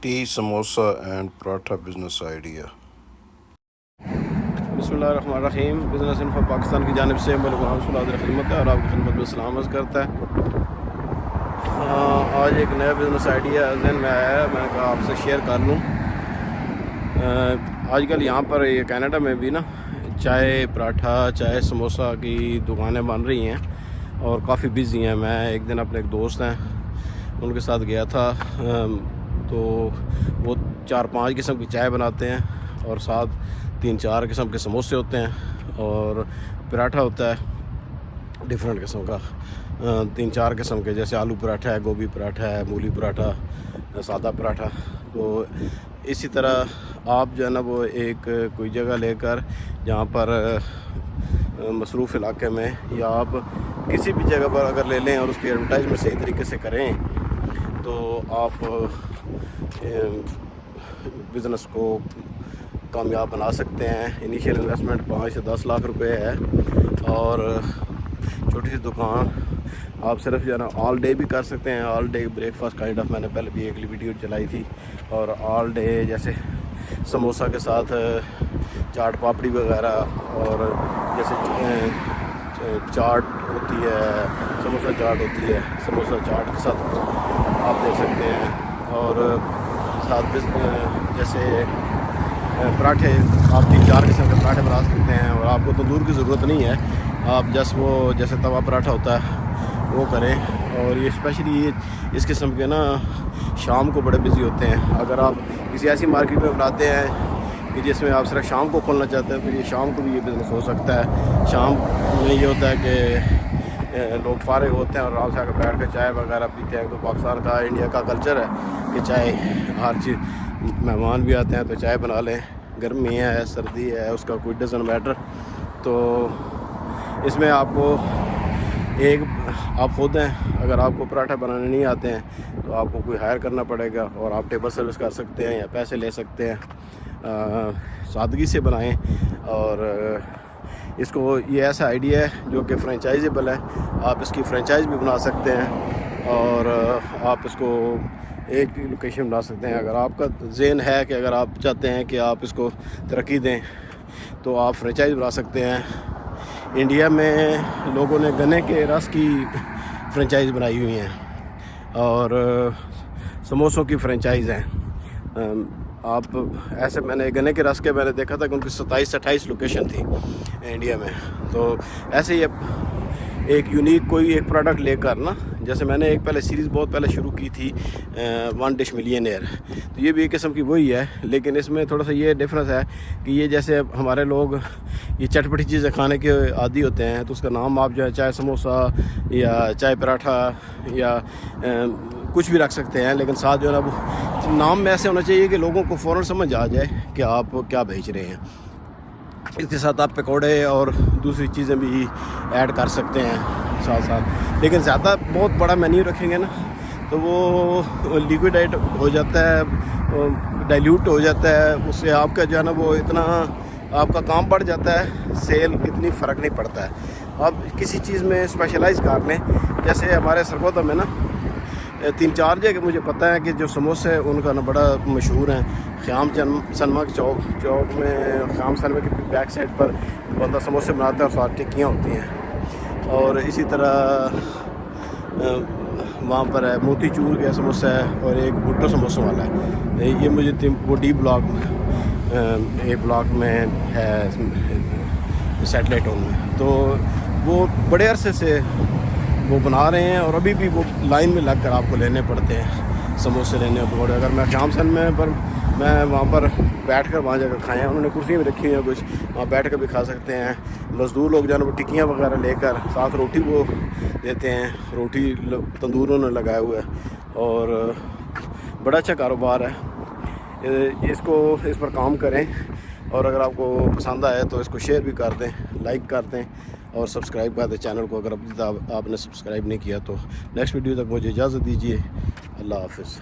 tea, samosa and paratha business idea. بسم اللہ الرحمن الرحیم. بزنس انفو پاکستان کی جانب سے میں غلام صلی اللہ خدمت ہے اور آپ کی خدمت میں سلام عرض کرتا ہے. آج ایک نیا بزنس آئیڈیا ذہن میں آیا ہے, میں نے کہا آپ سے شیئر کر لوں. آج کل یہاں پر یہ کینیڈا میں بھی نا چائے پراٹھا چائے سموسہ کی دکانیں بن رہی ہیں اور کافی بزی ہیں. میں ایک دن اپنے ایک دوست ہیں ان کے ساتھ گیا تھا, تو وہ 4-5 قسم کی چائے بناتے ہیں اور ساتھ 3-4 قسم کے سموسے ہوتے ہیں اور پراٹھا ہوتا ہے ڈفرینٹ قسم کا, 3-4 قسم کے, جیسے آلو پراٹھا ہے, گوبھی پراٹھا ہے, مولی پراٹھا, سادہ پراٹھا. تو اسی طرح آپ جو ہے نا وہ ایک کوئی جگہ لے کر جہاں پر مصروف علاقے میں یا آپ کسی بھی جگہ پر اگر لے لیں اور اس کی ایڈورٹائزمنٹ صحیح طریقے سے کریں تو آپ بزنس کو کامیاب بنا سکتے ہیں. انیشیل انویسٹمنٹ 5 سے 10 لاکھ روپے ہے اور چھوٹی سی دکان آپ صرف جو ہے نا آل ڈے بھی کر سکتے ہیں. All day break fast kind of, میں نے پہلے بھی ایک ویڈیو چلائی تھی. اور آل ڈے جیسے سموسہ کے ساتھ چاٹ پاپڑی وغیرہ, اور جیسے چاٹ ہوتی ہے, سموسہ چاٹ ہوتی ہے, سموسہ چاٹ کے ساتھ آپ دے سکتے ہیں. اور ساتھ جیسے پراٹھے آپ 3-4 قسم کے پراٹھے بنا سکتے ہیں اور آپ کو تندور کی ضرورت نہیں ہے. آپ جس وہ جیسے توا پراٹھا ہوتا ہے وہ کریں. اور یہ اسپیشلی یہ اس قسم کے نا شام کو بڑے بزی ہوتے ہیں. اگر آپ کسی ایسی مارکیٹ میں بناتے ہیں کہ جس میں آپ صرف شام کو کھولنا چاہتے ہیں تو یہ شام کو بھی یہ بزنس ہو سکتا ہے. شام میں یہ ہوتا ہے کہ لوگ فارغ ہوتے ہیں اور آرام سے آ کے بیٹھ کے چائے وغیرہ پیتے ہیں. تو پاکستان کا, انڈیا کا کلچر ہے کہ چائے ہر چیز, مہمان بھی آتے ہیں تو چائے بنا لیں. گرمی ہے سردی ہے اس کا کوئی ڈزنٹ میٹر. تو اس میں آپ کو ایک آپ خود ہیں, اگر آپ کو پراٹھا بنانے نہیں آتے ہیں تو آپ کو کوئی ہائر کرنا پڑے گا اور آپ ٹیبل سروس کر سکتے ہیں یا پیسے لے سکتے ہیں. سادگی سے بنائیں. اور اس کو یہ ایسا آئیڈیا ہے جو کہ فرینچائزیبل ہے. آپ اس کی فرینچائز بھی بنا سکتے ہیں اور آپ اس کو ایک لوکیشن بنا سکتے ہیں. اگر آپ کا ذہن ہے کہ اگر آپ چاہتے ہیں کہ آپ اس کو ترقی دیں تو آپ فرینچائز بنا سکتے ہیں. انڈیا میں لوگوں نے گنے کے رس کی فرینچائز بنائی ہوئی ہیں اور سموسوں کی فرینچائز ہیں. آپ ایسے, میں نے گنے کے رس کے میں نے دیکھا تھا کہ ان کی 27-28 لوکیشن تھی انڈیا میں. تو ایسے ہی ایک یونیک کوئی ایک پروڈکٹ لے کر نا, جیسے میں نے ایک پہلے سیریز بہت پہلے شروع کی تھی 1 ڈش ملینئر, تو یہ بھی ایک قسم کی وہی ہے لیکن اس میں تھوڑا سا یہ ڈفرینس ہے کہ یہ جیسے ہمارے لوگ یہ چٹپٹی چیزیں کھانے کے عادی ہوتے ہیں تو اس کا نام آپ جو ہے چائے سموسہ یا چائے پراٹھا یا کچھ بھی رکھ سکتے ہیں, لیکن ساتھ جو ہے نا وہ نام میں ایسے ہونا چاہیے کہ لوگوں کو فوراً سمجھ آ جائے کہ آپ کیا بیچ رہے ہیں. اس کے ساتھ آپ پکوڑے اور دوسری چیزیں بھی ایڈ کر سکتے ہیں ساتھ ساتھ. لیکن زیادہ بہت بڑا مینیو رکھیں گے نا تو وہ لیکویڈائٹ ہو جاتا ہے, ڈائلیوٹ ہو جاتا ہے. اس سے آپ کا جو ہے نا وہ اتنا آپ کا کام بڑھ جاتا ہے, سیل اتنی فرق نہیں پڑتا ہے. آپ کسی چیز میں اسپیشلائز کر لیں. جیسے ہمارے سرگودا میں نا 3-4 جگہ مجھے پتہ ہے کہ جو سموسے ان کا نا بڑا مشہور ہیں. خیام سنما چوک میں, خیام سنما کی بیک سائڈ پر بندہ سموسے بناتا ہے اور ساتھ ٹکیاں ہوتی ہیں. اور اسی طرح وہاں پر ہے موتی چور کا سموسہ ہے اور ایک بھٹو سموسوں والا ہے. یہ مجھے وہ ڈی بلاک میں ہے سیٹلائٹ ٹاؤن میں. تو وہ بڑے عرصے سے وہ بنا رہے ہیں اور ابھی بھی وہ لائن میں لگ کر آپ کو لینے پڑتے ہیں سموسے لینے پکوڑے. اگر میں شام سن میں وہاں پر بیٹھ کر وہاں جا کر کھائے ہیں, انہوں نے کرسیاں بھی رکھی ہوئی ہیں کچھ, وہاں بیٹھ کر بھی کھا سکتے ہیں. مزدور لوگ جو ہے نا وہ ٹکیاں وغیرہ لے کر ساتھ روٹی وہ دیتے ہیں, روٹی تندوروں نے لگائے ہوئے اور بڑا اچھا کاروبار ہے. اس پر کام کریں اور اگر آپ کو پسند آئے تو اس کو شیئر بھی کر دیں, لائک کر دیں اور سبسکرائب کر دیں چینل کو اگر ابھی تک آپ نے سبسکرائب نہیں کیا تو. نیکسٹ ویڈیو تک مجھے اجازت دیجیے. اللہ حافظ.